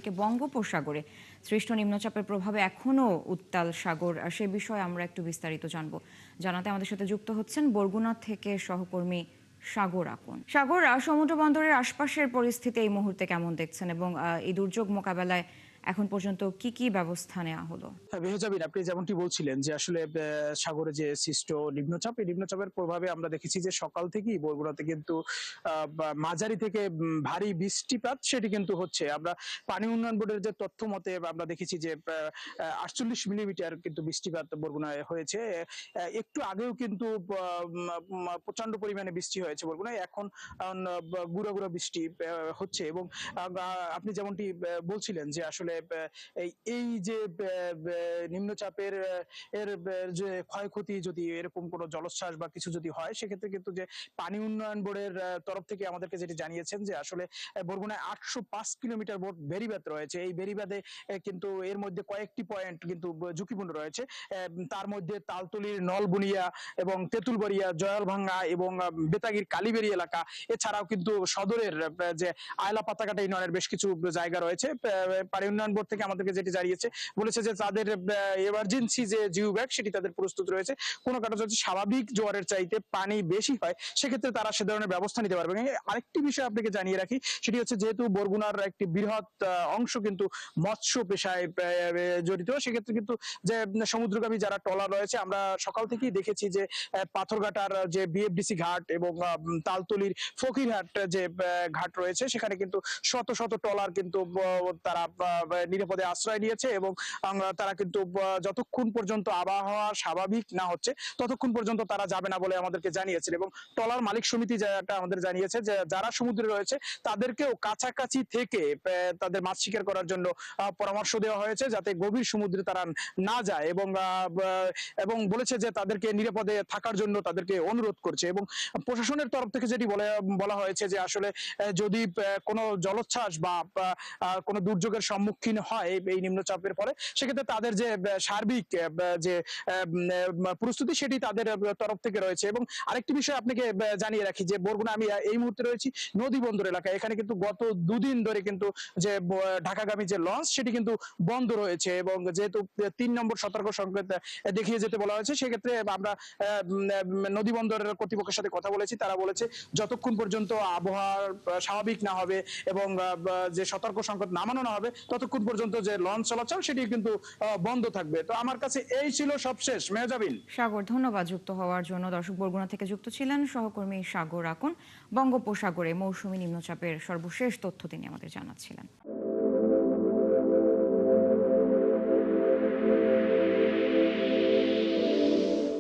অন্যদিকে বঙ্গোপসাগরে সৃষ্ট নিম্নচাপের প্রভাবে এখনও উত্তাল সাগর, সে বিষয়ে আমরা একটু বিস্তারিত জানবো। জানাতে আমাদের সাথে যুক্ত হচ্ছেন বরগুনা থেকে সহকর্মী সাগর আকন। সাগর, সমুদ্র বন্দরের আশপাশের পরিস্থিতি এই মুহূর্তে কেমন দেখছেন এবং এই দুর্যোগ মোকাবেলায় এখন পর্যন্ত কি কি ব্যবস্থা নেওয়া হলো? মেহজাবিন, আপনি যেমনটি বলছিলেন যে আসলে সাগরে যে সৃষ্ট নিম্নচাপ, এই নিম্নচাপের প্রভাবে আমরা দেখেছি যে সকাল থেকেই বরগুনাতে কিন্তু মাঝারি থেকে ভারী বৃষ্টিপাত সেটি কিন্তু হচ্ছে। আমরা পানি উন্নয়ন বোর্ডের যে তথ্য মতে আমরা দেখেছি যে 48 মিলিমিটার কিন্তু বৃষ্টিপাত বরগুনায় হয়েছে। একটু আগেও কিন্তু প্রচন্ড পরিমাণে বৃষ্টি হয়েছে বরগুনায়। এখন গুঁড়া গুঁড়া বৃষ্টি হচ্ছে এবং আপনি যেমনটি বলছিলেন যে আসলে এই যে নিম্নচাপের এর যে ক্ষয়ক্ষতি, যদি এরকম কোনো জলোচ্ছ্বাস বা কিছু যদি হয়, সেক্ষেত্রে কিন্তু যে পানি উন্নয়ন বোর্ডের তরফ থেকে আমাদেরকে যেটি জানিয়েছেন যে আসলে বরগুনায় 805 কিলোমিটার বেড়িবাঁধ রয়েছে। এই বেড়িবাঁধে কিন্তু এর মধ্যে কয়েকটি পয়েন্ট কিন্তু ঝুঁকিপূর্ণ রয়েছে। তার মধ্যে তালতলির নলবুনিয়া এবং তেঁতুলবাড়িয়া, জয়ালভাঙ্গা এবং বেতাগীর কালীবেড়ি এলাকা, এছাড়াও কিন্তু সদরের যে আয়লা পাতাকাটা ইউনিয়নের বেশ কিছু জায়গা রয়েছে। পানি উন্নয়ন বোর্ড থেকে আমাদেরকে যেটি জানিয়েছে, বলেছে যে তাদের এমার্জেন্সি যে জিও ব্যাগ সেটি তাদের প্রস্তুত রয়েছে। কোনো কারণে যদি স্বাভাবিক জোয়ারের চাইতে পানি বেশি হয়, সেক্ষেত্রে তারা সে ধরনের ব্যবস্থা নিতে পারবে। আরেকটি বিষয় আপনাকে জানিয়ে রাখি, সেটি হচ্ছে যেহেতু বরগুনার একটি বৃহৎ অংশ কিন্তু মৎস্য পেশায় জড়িত, সেক্ষেত্রে কিন্তু যে সমুদ্রগামী যারা ট্রলার রয়েছে, আমরা সকাল থেকেই দেখেছি যে পাথরঘাটার যে বিএফডিসি ঘাট এবং তালতলির ফকিরহাট যে ঘাট রয়েছে, সেখানে কিন্তু শত শত ট্রলার কিন্তু তারা নিরাপদে আশ্রয় নিয়েছে এবং তারা কিন্তু যতক্ষণ পর্যন্ত আবহাওয়া স্বাভাবিক না হচ্ছে ততক্ষণ পর্যন্ত তারা যাবে না বলে আমাদেরকে জানিয়েছেন। এবং ট্রলার মালিক সমিতি যেটা আমাদের জানিয়েছে যে যারা সমুদ্রে রয়েছে তাদেরকেও কাছাকাছি থেকে তাদের মাছ শিকার করার জন্য পরামর্শ দেওয়া হয়েছে, যাতে গভীর সমুদ্রে তারা না যায় এবং এবং বলেছে যে তাদেরকে নিরাপদে থাকার জন্য তাদেরকে অনুরোধ করছে। এবং প্রশাসনের তরফ থেকে যেটি বলা হয়েছে যে আসলে যদি কোনো জলোচ্ছ্বাস বা কোনো দুর্যোগের সম্মুখীন হয় এই নিম্নচাপের পরে, সেক্ষেত্রে তাদের যে সার্বিক যে প্রস্তুতি সেটি তাদের তরফ থেকে রয়েছে। এবং আরেকটি বিষয় আপনাকে জানিয়ে রাখি যে বরগুনা, আমি এই মুহূর্তে রয়েছি নদী বন্দর এলাকায়। এখানে কিন্তু গত দুদিন ধরে কিন্তু যে ঢাকাগামী যে লঞ্চ সেটি কিন্তু বন্ধ রয়েছে এবং যেহেতু 3 নম্বর সতর্ক সংকেত দেখিয়ে যেতে বলা হয়েছে, সেক্ষেত্রে আমরা নদী বন্দরের কর্তৃপক্ষের সাথে কথা বলেছি। তারা বলেছে যতক্ষণ পর্যন্ত আবহাওয়া স্বাভাবিক না হবে এবং যে সতর্ক সংকেত নামানো না হবে, ততক্ষণ পর্যন্ত যে লঞ্চ চলাচল সেটি কিন্তু বন্ধ থাকবে। তো আমার কাছে এই ছিল সবশেষ। মেহজাবিন। সাগর, ধন্যবাদ যুক্ত হওয়ার জন্য। দর্শক, বরগুনা থেকে যুক্ত ছিলেন সহকর্মী সাগর আকন। বঙ্গোপসাগরে মৌসুমী নিম্নচাপের সর্বশেষ তথ্য তিনি আমাদের জানাচ্ছিলেন।